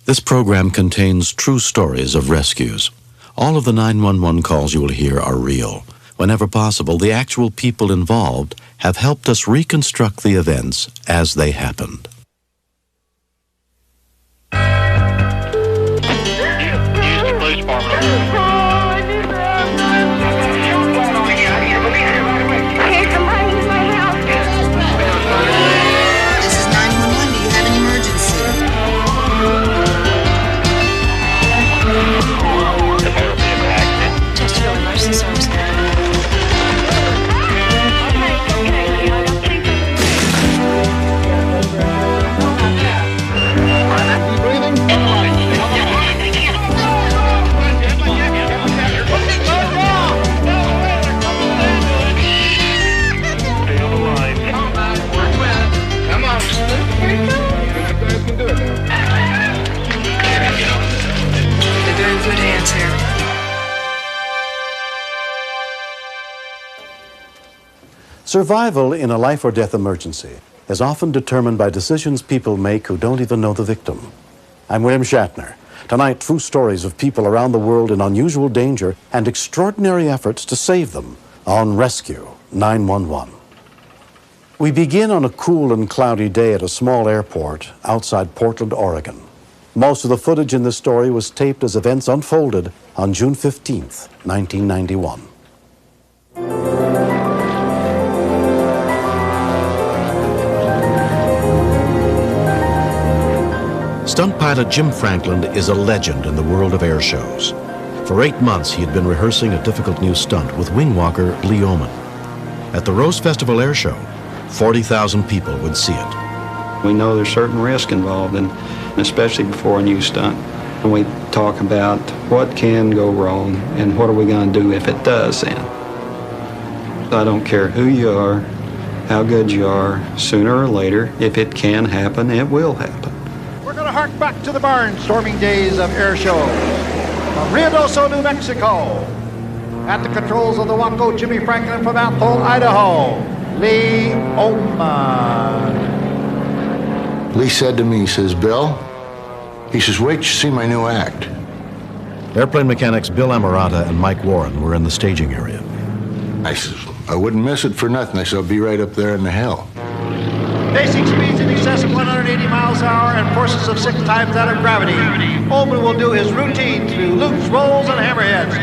This program contains true stories of rescues. All of the 911 calls you will hear are real. Whenever possible, the actual people involved have helped us reconstruct the events as they happened. Survival in a life or death emergency is often determined by decisions people make who don't even know the victim. I'm William Shatner. Tonight, true stories of people around the world in unusual danger and extraordinary efforts to save them on Rescue 911. We begin on a cool and cloudy day at a small airport outside Portland, Oregon. Most of the footage in this story was taped as events unfolded on June 15th, 1991. Stunt pilot Jim Franklin is a legend in the world of air shows. For 8 months, he had been rehearsing a difficult new stunt with wing walker Lee Oman. At the Rose Festival Air Show, 40,000 people would see it. We know there's certain risk involved, and especially before a new stunt. When we talk about what can go wrong and what are we going to do if it does then. I don't care who you are, how good you are, sooner or later, if it can happen, it will happen. We're going to hark back to the barnstorming days of air shows. From Ruidoso, New Mexico. At the controls of the Waco, Jimmy Franklin from Athol, Idaho. Lee Oman. Lee said to me, he says, Bill, he says, wait till you see my new act. Airplane mechanics Bill Amarata and Mike Warren were in the staging area. I says, I wouldn't miss it for nothing. I said, I'll be right up there in the hill. Basic speeds in excess of 180 miles an hour and forces of 6 times that of gravity. Oman will do his routine through loops, rolls, and hammerheads.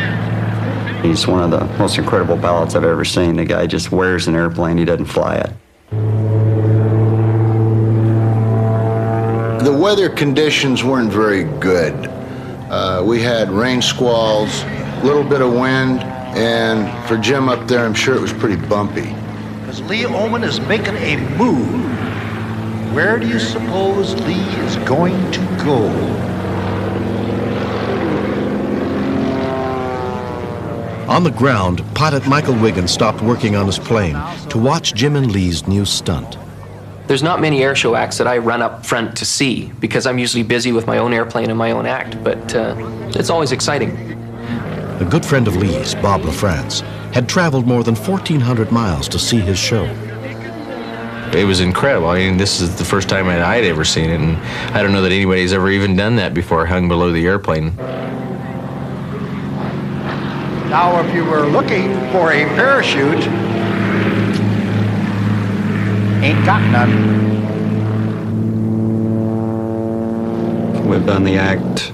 He's one of the most incredible pilots I've ever seen. The guy just wears an airplane, he doesn't fly it. The weather conditions weren't very good. We had rain squalls, a little bit of wind, and for Jim up there, I'm sure it was pretty bumpy. Because Lee Oman is making a move. Where do you suppose Lee is going to go? On the ground, pilot Michael Wiggins stopped working on his plane to watch Jim and Lee's new stunt. There's not many air show acts that I run up front to see because I'm usually busy with my own airplane and my own act, but it's always exciting. A good friend of Lee's, Bob LaFrance, had traveled more than 1,400 miles to see his show. It was incredible. I mean, this is the first time I'd ever seen it, and I don't know that anybody's ever even done that before, hung below the airplane. Now, if you were looking for a parachute, ain't got none. We've done the act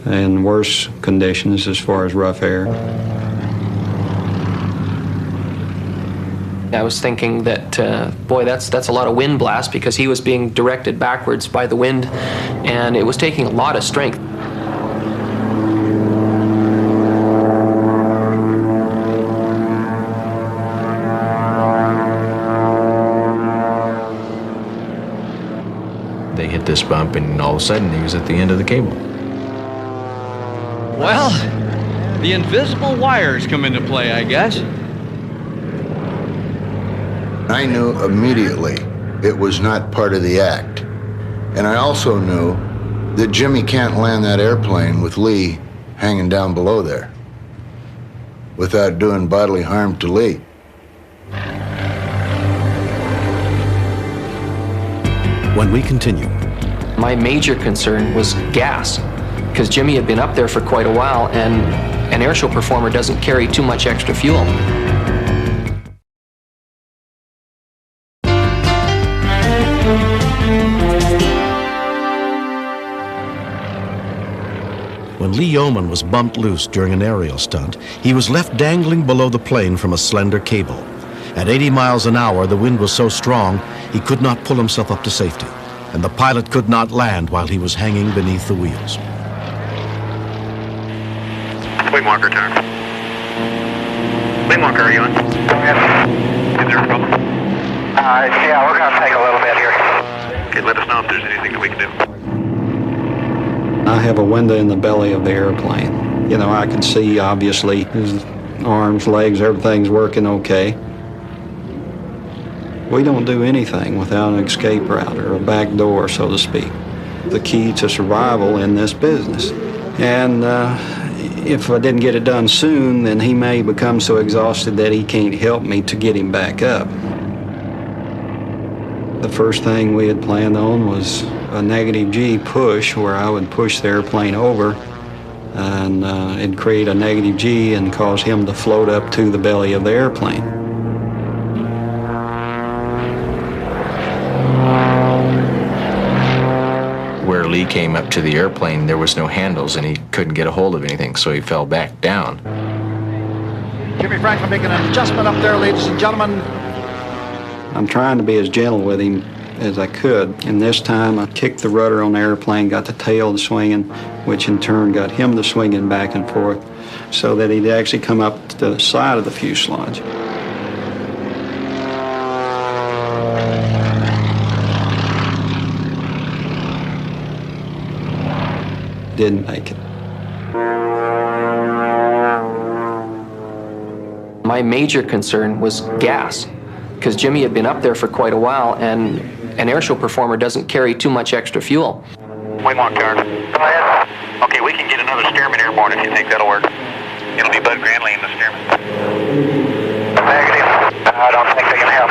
in worse conditions as far as rough air. I was thinking that, boy, that's a lot of wind blast because he was being directed backwards by the wind, and it was taking a lot of strength. They hit this bump, and all of a sudden, he was at the end of the cable. Well, the invisible wires come into play, I guess. I knew immediately it was not part of the act. And I also knew that Jimmy can't land that airplane with Lee hanging down below there without doing bodily harm to Lee. When we continue, My major concern was gas, because Jimmy had been up there for quite a while, and an airshow performer doesn't carry too much extra fuel. When Lee Yeoman was bumped loose during an aerial stunt, he was left dangling below the plane from a slender cable. At 80 miles an hour, the wind was so strong, he could not pull himself up to safety, and the pilot could not land while he was hanging beneath the wheels. Wing walker turn. Wing walker, are you on? Go ahead. Is there a problem? Yeah, we're going to take a little bit here. Okay, let us know if there's anything that we can do. I have a window in the belly of the airplane. You know, I can see, obviously, his arms, legs, everything's working okay. We don't do anything without an escape route or a back door, so to speak. The key to survival in this business. And if I didn't get it done soon, then he may become so exhausted that he can't help me to get him back up. The first thing we had planned on was a negative G push, where I would push the airplane over and it'd create a negative G and cause him to float up to the belly of the airplane. Where Lee came up to the airplane, there was no handles and he couldn't get a hold of anything, so he fell back down. Jimmy Franklin making an adjustment up there, ladies and gentlemen. I'm trying to be as gentle with him as I could, and this time I kicked the rudder on the airplane, got the tail to swinging, which in turn got him to swinging back and forth, so that he'd actually come up to the side of the fuselage. Didn't make it. My major concern was gas, because Jimmy had been up there for quite a while, and an airshow performer doesn't carry too much extra fuel. Wing walk turn. Go ahead. Okay, we can get another steerman airborne if you think that'll work. It'll be Bud Granley and the steerman. Negative. I don't think they can help.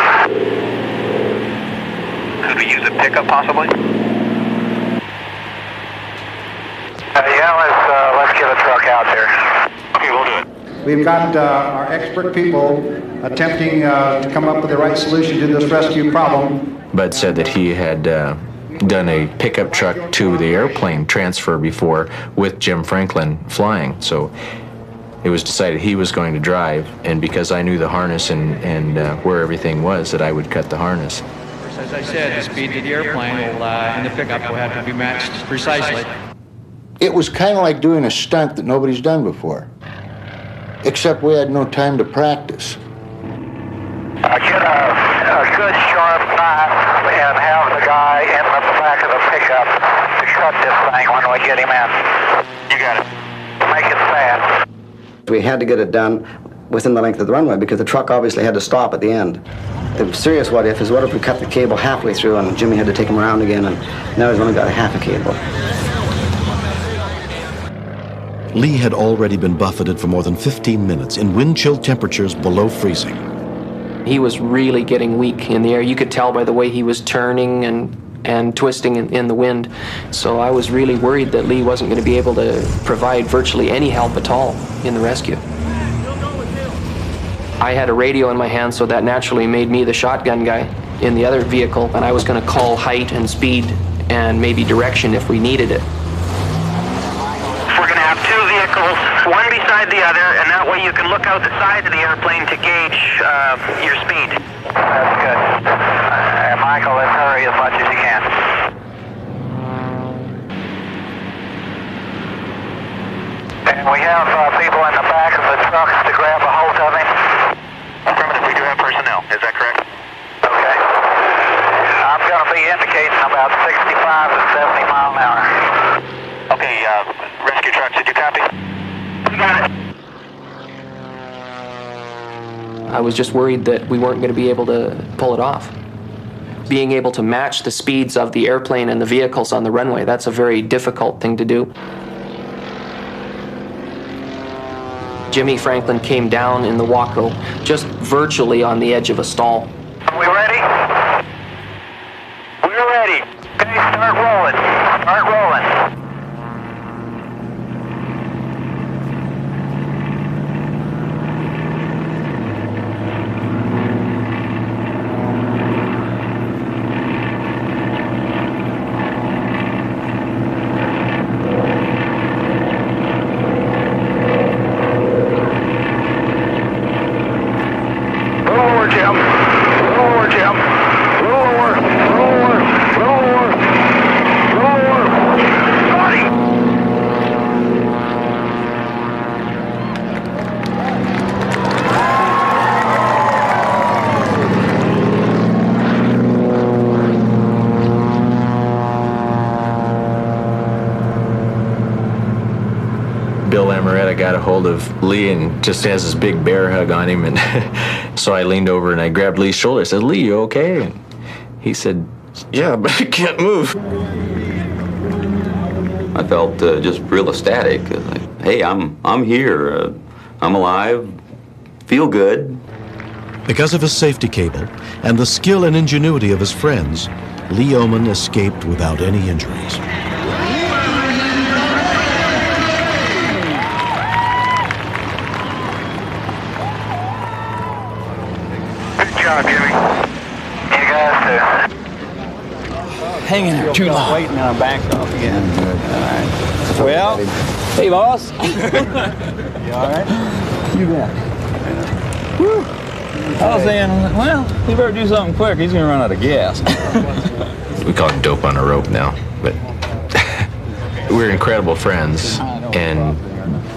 Could we use a pickup possibly? Yeah, let's get a truck out there. Okay, we'll do it. We've got our expert people attempting to come up with the right solution to this rescue problem. Bud said that he had done a pickup truck to the airplane transfer before with Jim Franklin flying, so it was decided he was going to drive, and because I knew the harness and where everything was, that I would cut the harness. As I said, the speed of the airplane will, and the pickup will have to be matched precisely. It was kind of like doing a stunt that nobody's done before, except we had no time to practice. Get a good sharp knife and have the guy in the back of the pickup to cut this thing when we get him in. You got it. Make it fast. We had to get it done within the length of the runway because the truck obviously had to stop at the end. The serious what if is what if we cut the cable halfway through and Jimmy had to take him around again, and now he's only got a half a cable. Lee had already been buffeted for more than 15 minutes in wind-chill temperatures below freezing. He was really getting weak in the air. You could tell by the way he was turning and twisting in the wind. So I was really worried that Lee wasn't going to be able to provide virtually any help at all in the rescue. I had a radio in my hand, so that naturally made me the shotgun guy in the other vehicle, and I was going to call height and speed and maybe direction if we needed it. We're going to have two vehicles, one beside the other, and that way you can look out the side of the airplane to gauge your speed. That's good. Michael, let's hurry as much as you can. And we have people in the back of the trucks to grab a hold of him. Affirmative, we do have personnel. Is that correct? Okay. I'm going to be indicating about 65 to 70 miles an hour. Okay, rescue trucks, did you copy? We got it. I was just worried that we weren't going to be able to pull it off. Being able to match the speeds of the airplane and the vehicles on the runway, that's a very difficult thing to do. Jimmy Franklin came down in the Waco, just virtually on the edge of a stall. Are we ready? We're ready. Okay, start rolling. Start rolling. Lower, Jim. Lower, Jim. Lower. Lower. Lower. Lower. Buddy. Bill Amaretta got a hold of Lee and just has this big bear hug on him, and so I leaned over and I grabbed Lee's shoulder. I said, "Lee, you okay?" And he said, "Yeah, but I can't move." I felt just real ecstatic. Like, hey, I'm here. I'm alive. Feel good. Because of his safety cable and the skill and ingenuity of his friends, Lee Oman escaped without any injuries. Good job, Jimmy. You guys too. Hanging there too long. Waiting on back off again. All right. Well, hey, boss. You all right? You bet. Whew. I was saying, well, he better do something quick. He's going to run out of gas. We call it dope on a rope now, but we're incredible friends, and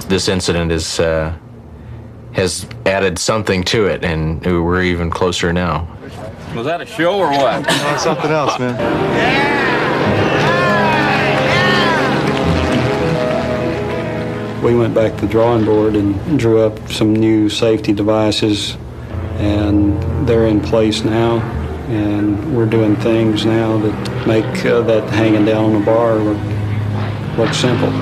this incident has added something to it, and we're even closer now. Was that a show or what? Oh, something else, man. We went back to the drawing board and drew up some new safety devices, and they're in place now, and we're doing things now that make that hanging down on the bar look simple.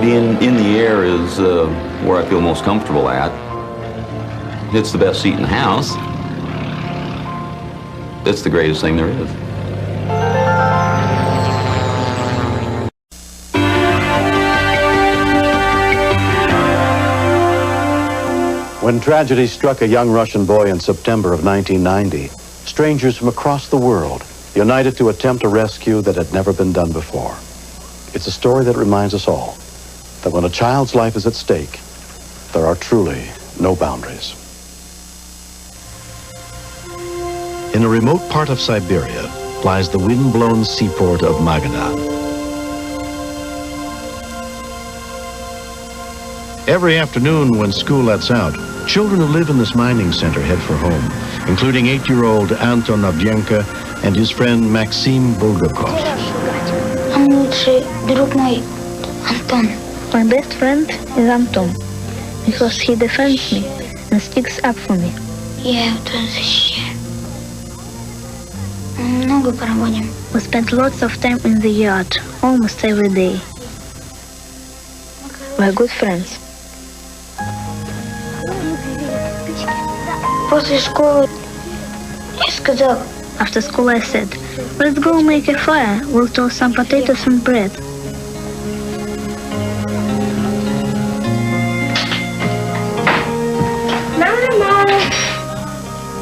Being in the air is where I feel most comfortable at. It's the best seat in the house. It's the greatest thing there is. When tragedy struck a young Russian boy in September of 1990, strangers from across the world united to attempt a rescue that had never been done before. It's a story that reminds us all that when a child's life is at stake, there are truly no boundaries. In a remote part of Siberia lies the wind-blown seaport of Magadan. Every afternoon when school lets out, children who live in this mining center head for home, including 8-year-old Anton Avdyenko and his friend Maxim Bulgakov. I'm лучший друг мой, Anton. My best friend is Anton, because he defends me and sticks up for me. Я его тоже защищаю. Много проводим. We spend lots of time in the yard, almost every day. We're good friends. После школы я сказал. After school I said, let's go make a fire. We'll toast some potatoes and bread.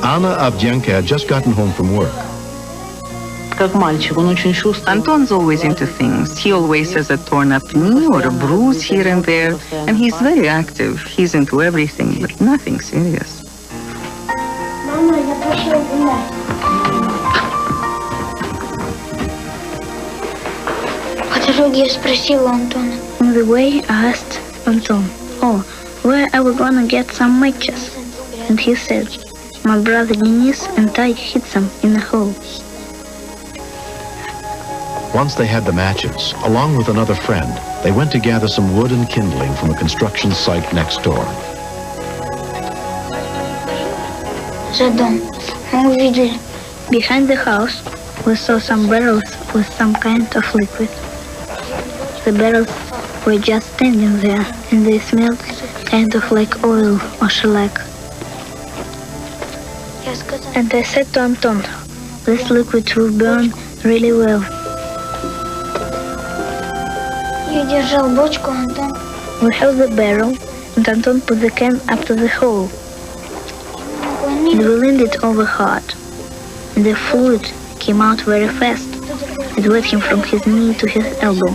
Anna Avdyenko had just gotten home from work. Как мальчик, он очень шустрый. Anton's always into things. He always has a torn up knee or a bruise here and there. And he's very active. He's into everything, but nothing serious. Мама, я пошел гулять. По дороге я спросила Антона. On the way, I asked Anton, oh, where are we gonna get some matches? And he said, my brother Denis and I hid some in a hole. Once they had the matches, along with another friend, they went to gather some wood and kindling from a construction site next door. За дом. Мы увидели. Behind the house, we saw some barrels with some kind of liquid. The barrels were just standing there, and they smelled kind of like oil or shellac. And I said to Anton, this liquid will burn really well. We held the barrel, and Anton put the can up to the hole. And we leaned it over hard. And the fluid came out very fast. It wet him from his knee to his elbow.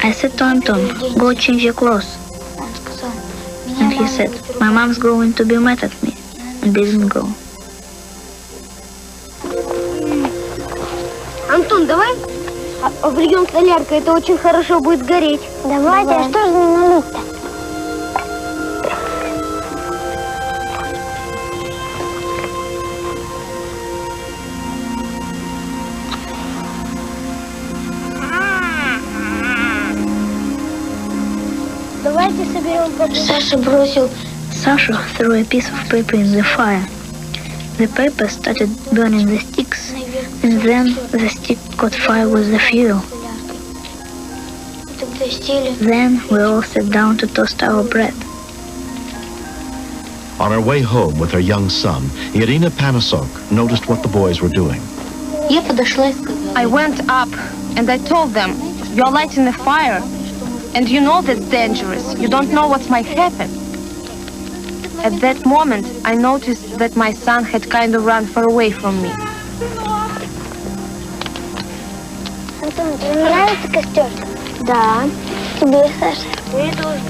I said to Anton, go change your clothes. And he said, my mom's going to be mad at me, and didn't go. Антон, давай обольем соляркой, это очень хорошо будет гореть. Давайте, а что же налить-то? Давайте соберем попробуем. Sasha threw a piece of paper in the fire. The paper started burning the sticks, and then the stick caught fire with the fuel. Then we all sat down to toast our bread. On her way home with her young son, Irina Panasok noticed what the boys were doing. I went up and I told them, you're lighting a fire, and you know that's dangerous. You don't know what might happen. At that moment, I noticed that my son had kind of run far away from me. Антон, тебе нравится костер? Да. Тебе, Саша? Мне тоже.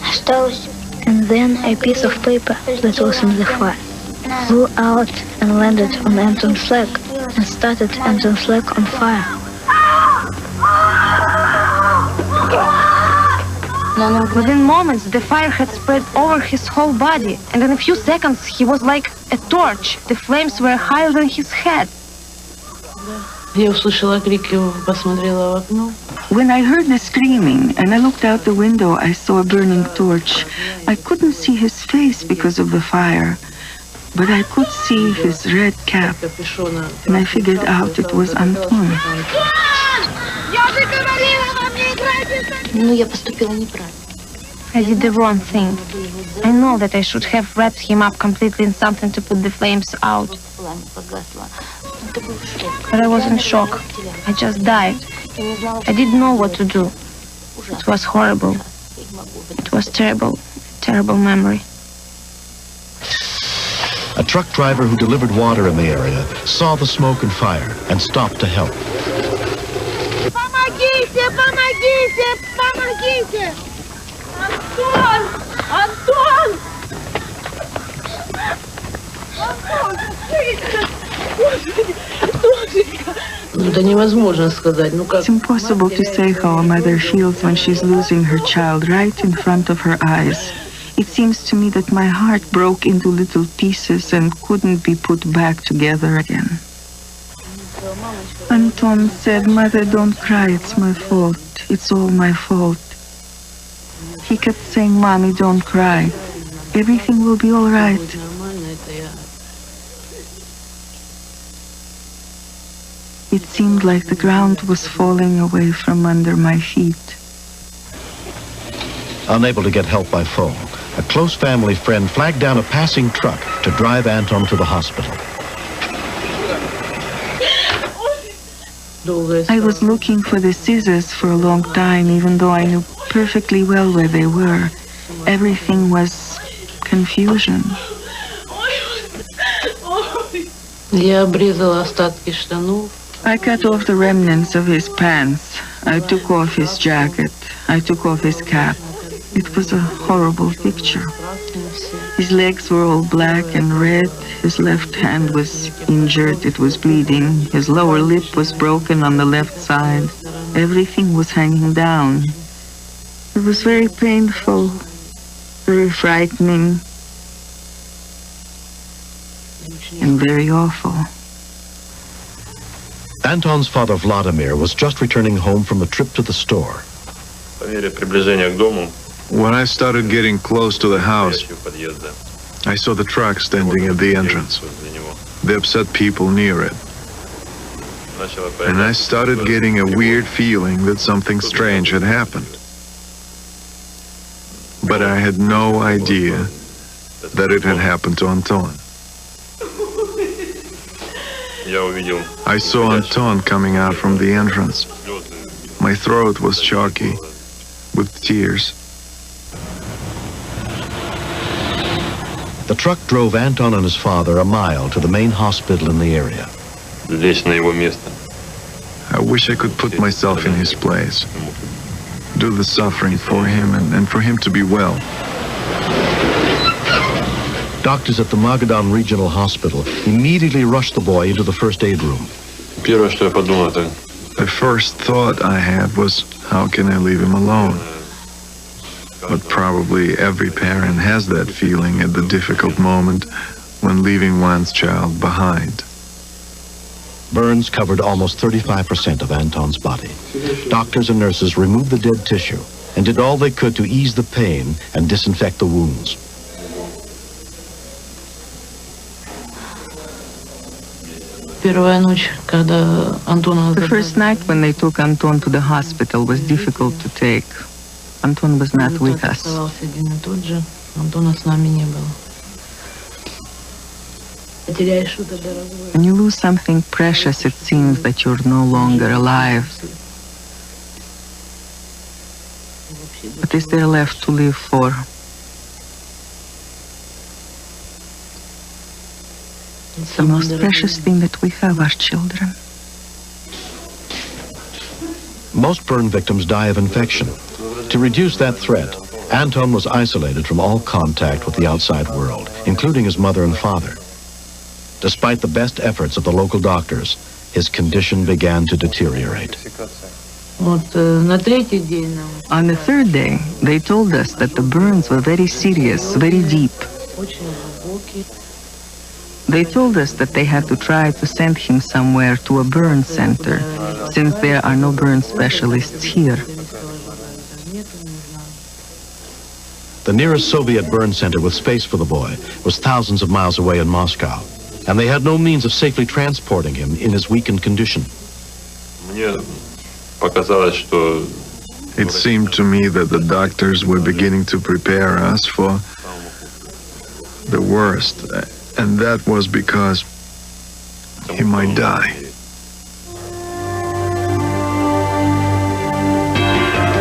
Осталось. And then a piece of paper that was in the fire flew out and landed on Anton's leg and started Anton's leg on fire. Within moments, the fire had spread over his whole body, and in a few seconds, he was like a torch. The flames were higher than his head. When I heard the screaming and I looked out the window, I saw a burning torch. I couldn't see his face because of the fire, but I could see his red cap, and I figured out it was Anton. I did the wrong thing. I know that I should have wrapped him up completely in something to put the flames out. But I was in shock. I just died. I didn't know what to do. It was horrible. It was terrible, terrible memory. A truck driver who delivered water in the area saw the smoke and fire and stopped to help. Помогите! Помогите! Помогите! Антон! Антон! It's impossible to say how a mother feels when she's losing her child right in front of her eyes. It seems to me that my heart broke into little pieces and couldn't be put back together again. Anton said, "Mother, don't cry, it's my fault. It's all my fault." He kept saying, "Mommy, don't cry. Everything will be all right." It seemed like the ground was falling away from under my feet. Unable to get help by phone, a close family friend flagged down a passing truck to drive Anton to the hospital. I was looking for the scissors for a long time, even though I knew perfectly well where they were. Everything was confusion. I cut off the remnants of his pants. I took off his jacket. I took off his cap. It was a horrible picture. His legs were all black and red. His left hand was injured. It was bleeding. His lower lip was broken on the left side. Everything was hanging down. It was very painful, very frightening, and very awful. Anton's father, Vladimir, was just returning home from a trip to the store. По мере приближения к дому When I started getting close to the house, I saw the truck standing at the entrance, the upset people near it. And I started getting a weird feeling that something strange had happened. But I had no idea that it had happened to Anton. I saw Anton coming out from the entrance. My throat was chalky with tears. The truck drove Anton and his father a mile to the main hospital in the area. I wish I could put myself in his place, do the suffering for him and for him to be well. Doctors at the Magadan Regional Hospital immediately rushed the boy into the first aid room. The first thought I had was, how can I leave him alone? But probably every parent has that feeling at the difficult moment when leaving one's child behind. Burns covered almost 35% of Anton's body. Doctors and nurses removed the dead tissue and did all they could to ease the pain and disinfect the wounds. The first night when they took Anton to the hospital was difficult to take. Anton was not with us. When you lose something precious, it seems that you're no longer alive. What is there left to live for? The most precious thing that we have are children. Most burn victims die of infection. To reduce that threat, Anton was isolated from all contact with the outside world, including his mother and father. Despite the best efforts of the local doctors, his condition began to deteriorate. On the third day, they told us that the burns were very serious, very deep. They told us that they had to try to send him somewhere to a burn center, since there are no burn specialists here. The nearest Soviet burn center with space for the boy was thousands of miles away in Moscow, and they had no means of safely transporting him in his weakened condition. It seemed to me that the doctors were beginning to prepare us for the worst, and that was because he might die.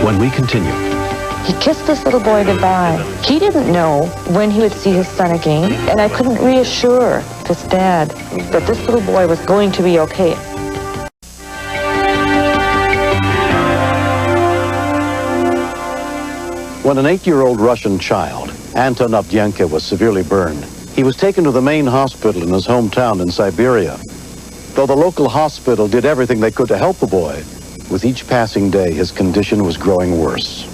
When we continue. He kissed this little boy goodbye. He didn't know when he would see his son again, and I couldn't reassure this dad that this little boy was going to be okay. When an 8-year-old Russian child, Anton Avdyenko, was severely burned, he was taken to the main hospital in his hometown in Siberia. Though the local hospital did everything they could to help the boy, with each passing day his condition was growing worse.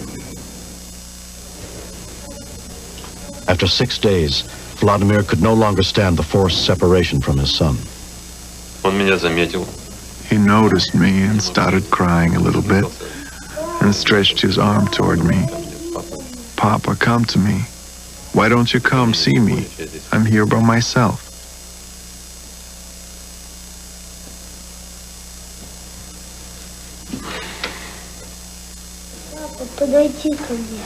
After 6 days, Vladimir could no longer stand the forced separation from his son. He noticed me and started crying a little bit and stretched his arm toward me. Papa, come to me. Why don't you come see me? I'm here by myself. Папа, подойди ко мне.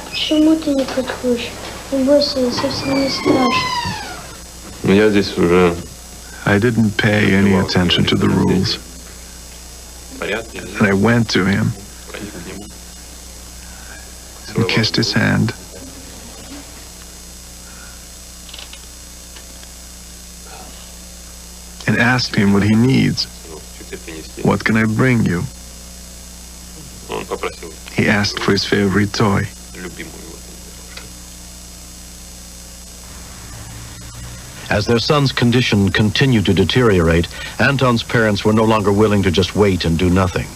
Почему ты не подходишь? Не бойся, я совсем не страшно. I didn't pay any attention to the rules. And I went to him and kissed his hand. And asked him what he needs. What can I bring you? He asked for his favorite toy. As their son's condition continued to deteriorate, Anton's parents were no longer willing to just wait and do nothing.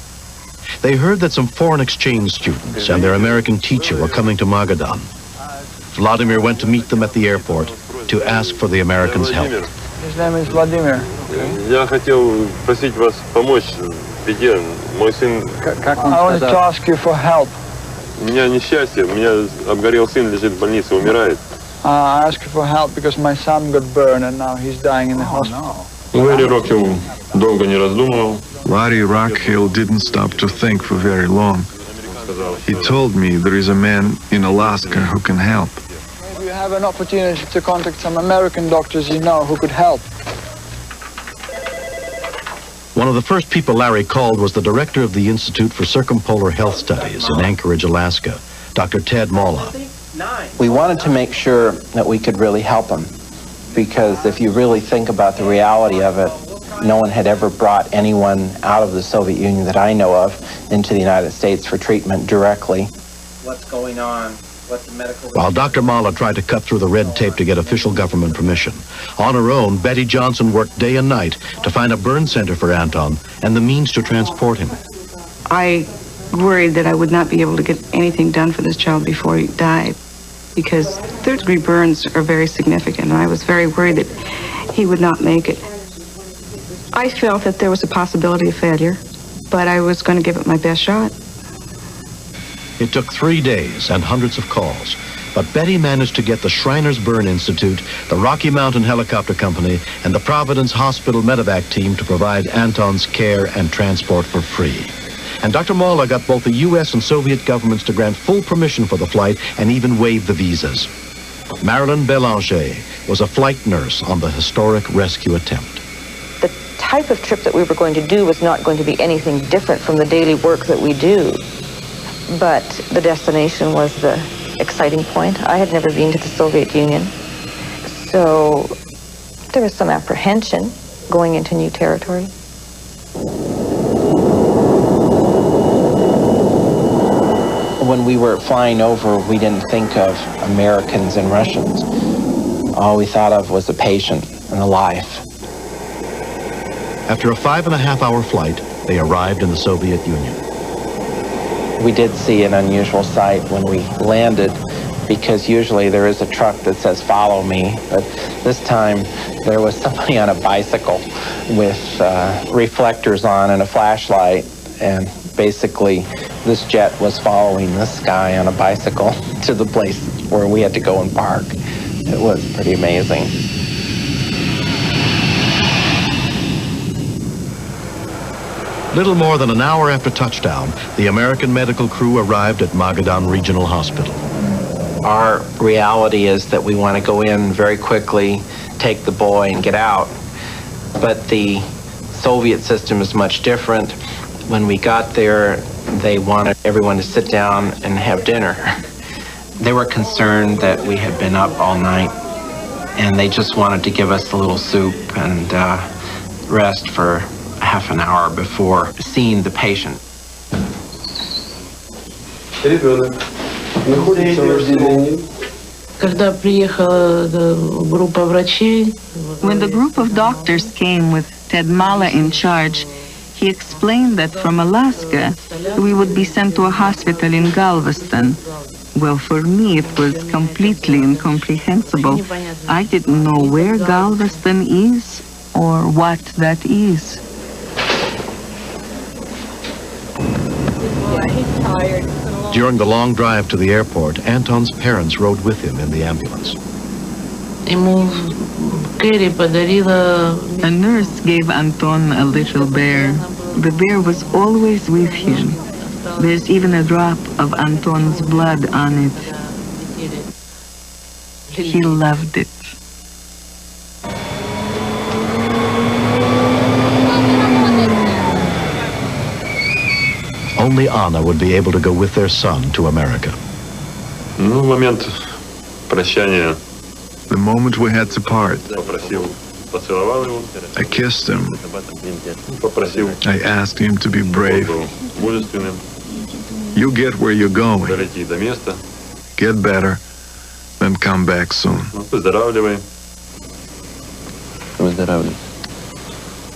They heard that some foreign exchange students and their American teacher were coming to Magadan. Vladimir went to meet them at the airport to ask for the Americans' help. His name is Vladimir. Я хотел просить вас помочь в беде. Мой сын... I wanted to ask you for help. У меня несчастье, у меня обгорел сын, лежит в больнице, умирает. I asked for help because my son got burned and now he's dying in the hospital. Ларри Рокхилл долго не раздумывал. Larry Rockhill didn't stop to think for very long. He told me there is a man in Alaska who can help. Maybe you have an opportunity to contact some American doctors you know who could help. One of the first people Larry called was the director of the Institute for Circumpolar Health Studies in Anchorage, Alaska, Dr. Ted Mala. We wanted to make sure that we could really help him, because if you really think about the reality of it, no one had ever brought anyone out of the Soviet Union that I know of into the United States for treatment directly. What's going on? What's the medical... While Dr. Mala tried to cut through the red tape to get official government permission, on her own, Betty Johnson worked day and night to find a burn center for Anton and the means to transport him. I worried that I would not be able to get anything done for this child before he died, because third-degree burns are very significant, and I was very worried that he would not make it. I felt that there was a possibility of failure, but I was going to give it my best shot. It took 3 days and hundreds of calls, but Betty managed to get the Shriners Burn Institute, the Rocky Mountain Helicopter Company, and the Providence Hospital Medevac team to provide Anton's care and transport for free. And Dr. Mala got both the U.S. and Soviet governments to grant full permission for the flight and even waive the visas. Marilyn Belanger was a flight nurse on the historic rescue attempt. The type of trip that we were going to do was not going to be anything different from the daily work that we do. But the destination was the exciting point. I had never been to the Soviet Union, so there was some apprehension going into new territory. When we were flying over, we didn't think of Americans and Russians. All we thought of was a patient and a life. After a 5.5-hour flight, they arrived in the Soviet Union. We did see an unusual sight when we landed, because usually there is a truck that says, "Follow me," but this time there was somebody on a bicycle with reflectors on and a flashlight, and basically this jet was following this guy on a bicycle to the place where we had to go and park. It was pretty amazing. Little more than an hour after touchdown, the American medical crew arrived at Magadan Regional Hospital. Our reality is that we want to go in very quickly, take the boy, and get out. But the Soviet system is much different. When we got there, they wanted everyone to sit down and have dinner. They were concerned that we had been up all night, and they just wanted to give us a little soup and rest for half an hour before seeing the patient. When the group of doctors came with Ted Mala in charge, he explained that from Alaska, we would be sent to a hospital in Galveston. Well, for me, it was completely incomprehensible. I didn't know where Galveston is or what that is. During the long drive to the airport, Anton's parents rode with him in the ambulance. A nurse gave Anton a little bear. The bear was always with him. There's even a drop of Anton's blood on it. He loved it. Only Anna would be able to go with their son to America. Ну, момент прощания. The moment we had to part, I kissed him. I asked him to be brave. You get where you're going. Get better, and come back soon.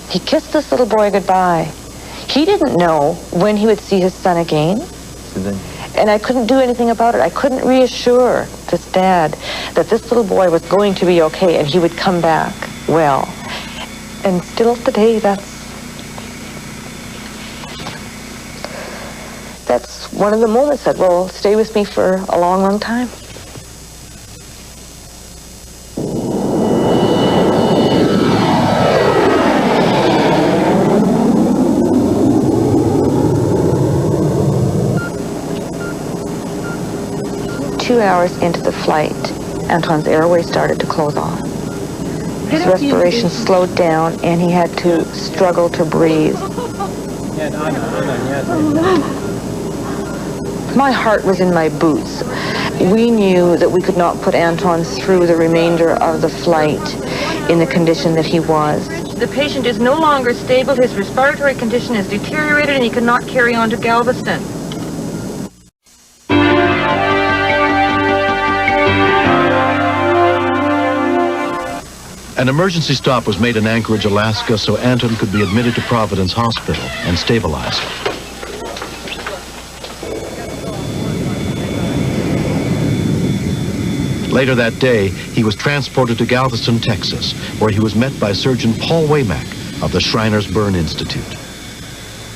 He kissed this little boy goodbye. He didn't know when he would see his son again. And I couldn't do anything about it. I couldn't reassure this dad that this little boy was going to be okay and he would come back well. And still today, that's that's one of the moments that will stay with me for a long, long time. Two hours into the flight, Anton's airway started to close off. His respiration slowed down and he had to struggle to breathe. My heart was in my boots. We knew that we could not put Anton through the remainder of the flight in the condition that he was. The patient is no longer stable, his respiratory condition has deteriorated and he cannot carry on to Galveston. An emergency stop was made in Anchorage, Alaska, so Anton could be admitted to Providence Hospital and stabilized. Later that day, he was transported to Galveston, Texas, where he was met by Surgeon Paul Waymack of the Shriners Burn Institute.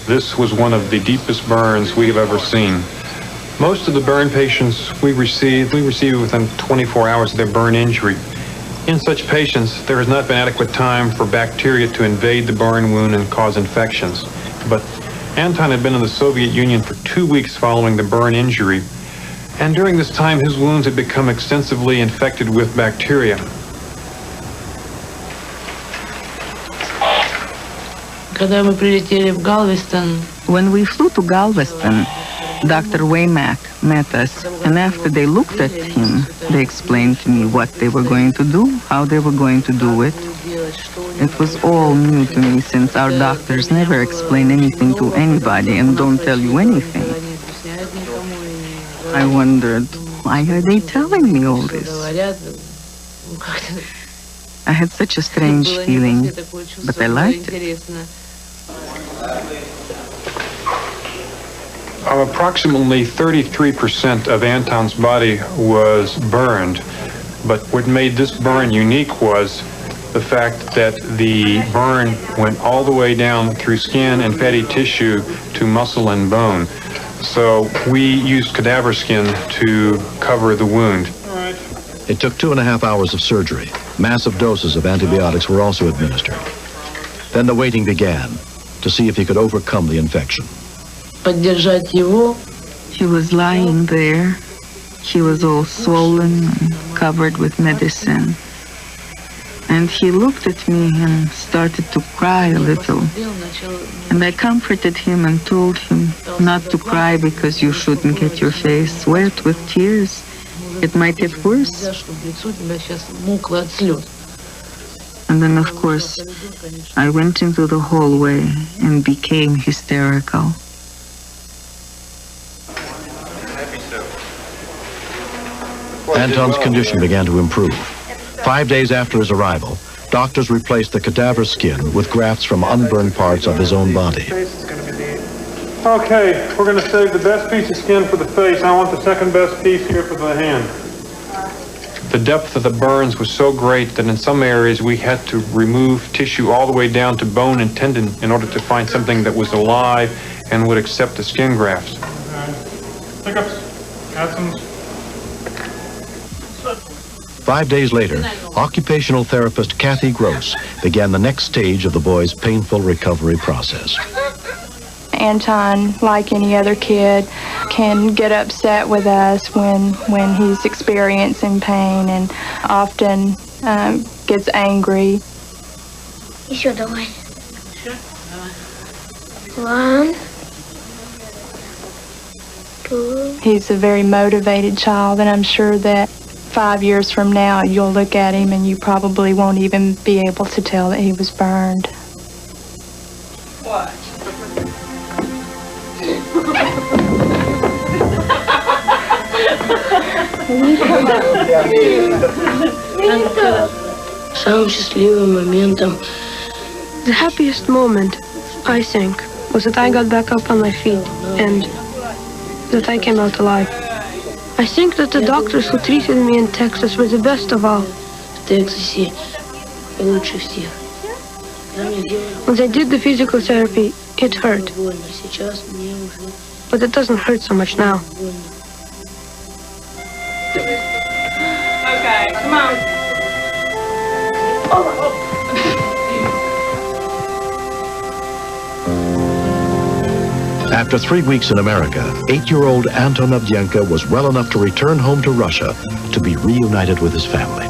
This was one of the deepest burns we have ever seen. Most of the burn patients we receive within 24 hours of their burn injury. In such patients, there has not been adequate time for bacteria to invade the burn wound and cause infections. But Anton had been in the Soviet Union for 2 weeks following the burn injury, and during this time his wounds had become extensively infected with bacteria. When we flew to Galveston, Dr. Waymack met us, and after they looked at him, they explained to me what they were going to do, how they were going to do it. It was all new to me, since our doctors never explain anything to anybody and don't tell you anything. I wondered, why are they telling me all this? I had such a strange feeling, but I liked it. Approximately 33% of Anton's body was burned, but what made this burn unique was the fact that the burn went all the way down through skin and fatty tissue to muscle and bone. So we used cadaver skin to cover the wound. It took 2.5 hours of surgery. Massive doses of antibiotics were also administered. Then the waiting began to see if he could overcome the infection. He was lying there. He was all swollen and covered with medicine. And he looked at me and started to cry a little. And I comforted him and told him not to cry because you shouldn't get your face wet with tears. It might get worse. And then, of course, I went into the hallway and became hysterical. Anton's condition began to improve. 5 days after his arrival, doctors replaced the cadaver skin with grafts from unburned parts of his own body. Okay, we're going to save the best piece of skin for the face. I want the second best piece here for the hand. The depth of the burns was so great that in some areas we had to remove tissue all the way down to bone and tendon in order to find something that was alive and would accept the skin grafts. Hiccups, absence. 5 days later, occupational therapist Kathy Gross began the next stage of the boy's painful recovery process. Anton, like any other kid, can get upset with us when he's experiencing pain and often gets angry. Еще давай. 1, 2. He's a very motivated child, and I'm sure that 5 years from now, you'll look at him and you probably won't even be able to tell that he was burned. What? The happiest moment, I think, was that I got back up on my feet and that I came out alive. I think that the doctors who treated me in Texas were the best of all. When they did the physical therapy, it hurt. but it doesn't hurt so much now. Okay, come on. After 3 weeks in America, 8-year-old Anton Avdienko was well enough to return home to Russia to be reunited with his family.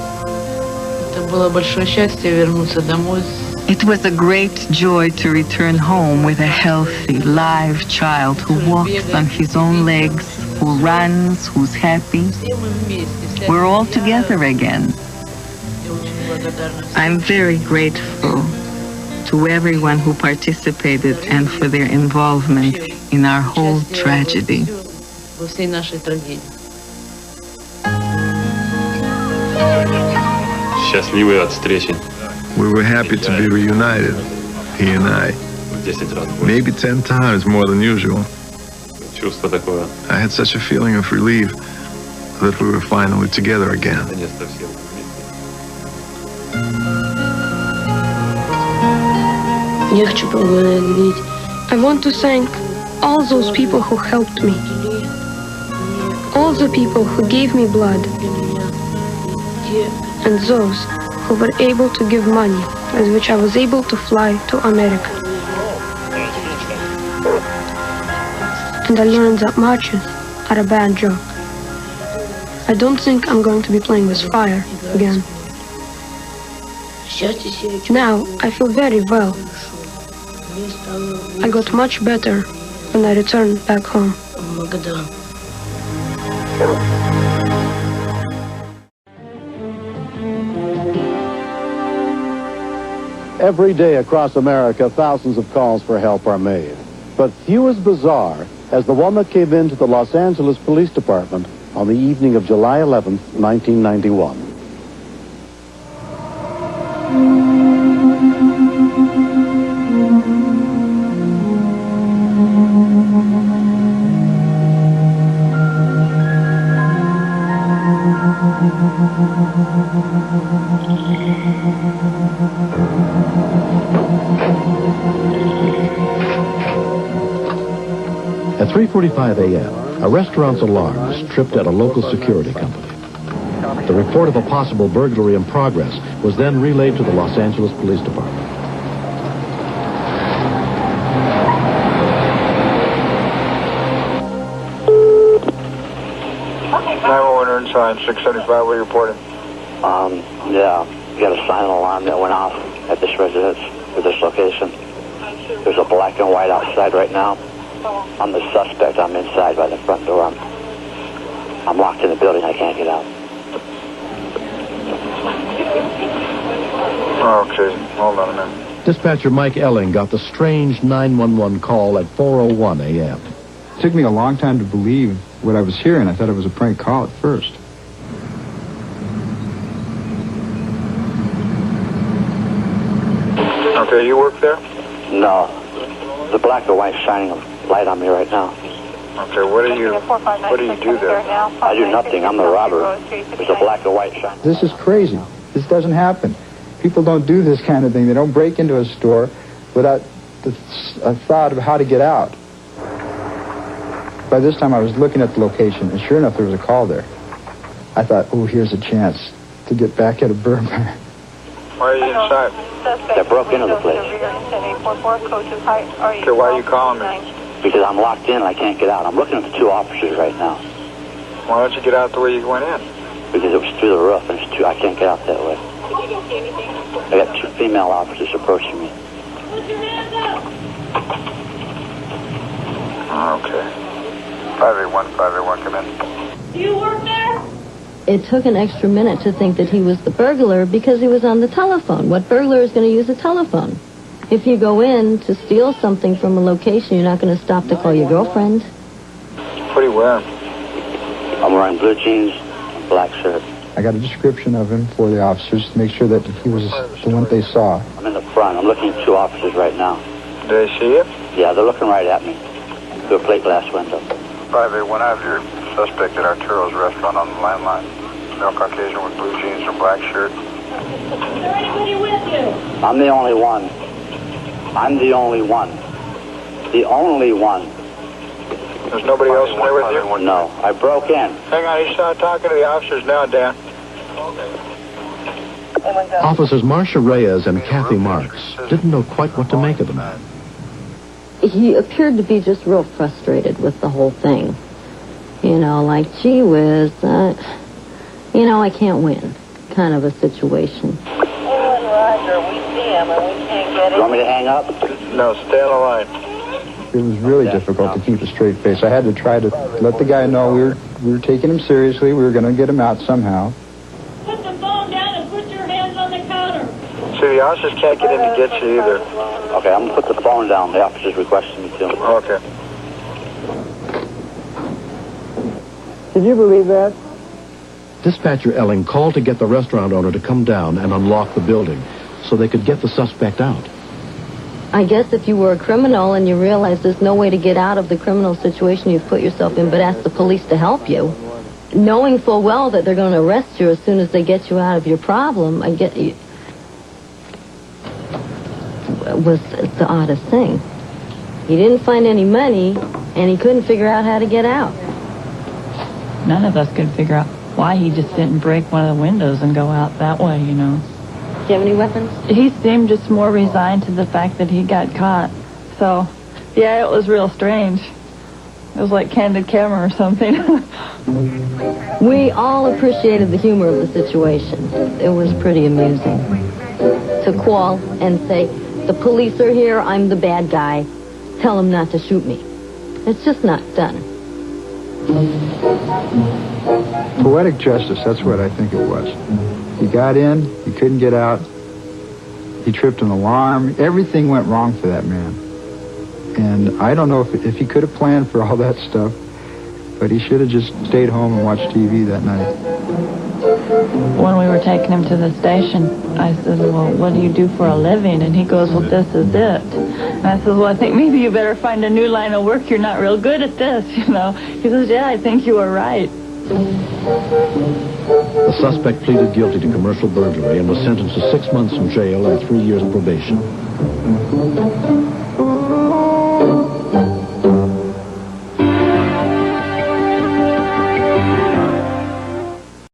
It was a great joy to return home with a healthy, live child who walks on his own legs, who runs, who's happy. We're all together again. I'm very grateful to everyone who participated and for their involvement in our whole tragedy. Счастливы от встречи. We were happy to be reunited, he and I. Maybe 10 times more than usual. Чувство такое. I had such a feeling of relief that we were finally together again. I want to thank all those people who helped me. All the people who gave me blood. And those who were able to give money, with which I was able to fly to America. And I learned that matches are a bad joke. I don't think I'm going to be playing with fire again. Now I feel very well. I got much better when I returned back home. Every day across America, thousands of calls for help are made. But few as bizarre as the one that came into the Los Angeles Police Department on the evening of July 11th, 1991. At 3:45 a.m., a restaurant's alarm was tripped at a local security company. The report of a possible burglary in progress was then relayed to the Los Angeles Police Department. Sign 675, what are you reporting? Yeah, we got a silent alarm that went off at this residence, at this location. There's a black and white outside right now. I'm the suspect. I'm inside by the front door. I'm locked in the building. I can't get out. Okay, hold on a minute. Dispatcher Mike Elling got the strange 911 call at 4:01 a.m. It took me a long time to believe what I was hearing. I thought it was a prank call at first. Okay, you work there? No. The black and white shining a light on me right now. Okay, what do you do there? I do nothing. I'm the robber. There's a black and white shine. This is crazy. This doesn't happen. People don't do this kind of thing. They don't break into a store without a thought of how to get out. By this time, I was looking at the location, and sure enough, there was a call there. I thought, oh, here's a chance to get back at a burglar. Why are you inside? They broke into the place. Okay, why are you calling me? Because I'm locked in and I can't get out. I'm looking at the two officers right now. Why don't you get out the way you went in? Because it was through the roof and I can't get out that way. I got two female officers approaching me. Okay. 581, come in. Do you work there? It took an extra minute to think that he was the burglar because he was on the telephone. What burglar is going to use a telephone? If you go in to steal something from a location, you're not going to stop to call your girlfriend. What are you wearing? I'm wearing blue jeans, black shirt. I got a description of him for the officers to make sure that he was the one that they saw. I'm in the front. I'm looking at two officers right now. Do they see you? Yeah, they're looking right at me through a plate glass window. 581, I have your suspect at Arturo's restaurant on the landline. Male Caucasian with blue jeans and black shirt. Is there anybody with you? I'm the only one. I'm the only one. The only one. There's nobody else in there with you? No, I broke in. Hang on, he's talking to the officers now, Dan. Officers Marcia Reyes and Kathy Marks didn't know quite what to make of the man. He appeared to be just real frustrated with the whole thing. You know, like, gee whiz, you know, I can't win kind of a situation. Roger, we see him and we can't get him. You want me to hang up? No, stay on the line. It was really difficult to keep a straight face. I had to try to let the guy know we were taking him seriously. We were going to get him out somehow. Put the phone down and put your hands on the counter. See, the officers can't get in to get you either. Okay, I'm going to put the phone down. The officer's requesting me to. Okay. Did you believe that? Dispatcher Elling called to get the restaurant owner to come down and unlock the building so they could get the suspect out. I guess if you were a criminal and you realize there's no way to get out of the criminal situation you've put yourself in, but ask the police to help you, knowing full well that they're going to arrest you as soon as they get you out of your problem, I get you. Was the oddest thing. He didn't find any money, and he couldn't figure out how to get out. None of us could figure out why he just didn't break one of the windows and go out that way, you know. Do you have any weapons? He seemed just more resigned to the fact that he got caught. So, yeah, it was real strange. It was like Candid Camera or something. We all appreciated the humor of the situation. It was pretty amusing. To call and say, the police are here, I'm the bad guy. Tell them not to shoot me. It's just not done. Poetic justice, that's what I think it was. He got in, he couldn't get out, he tripped an alarm, everything went wrong for that man. And I don't know if he could have planned for all that stuff, but he should have just stayed home and watched TV that night. When we were taking him to the station, I said, well, what do you do for a living? And he goes, well, this is it. And I said, well, I think maybe you better find a new line of work. You're not real good at this, you know. He says, yeah, I think you were right. The suspect pleaded guilty to commercial burglary and was sentenced to 6 months in jail and 3 years probation.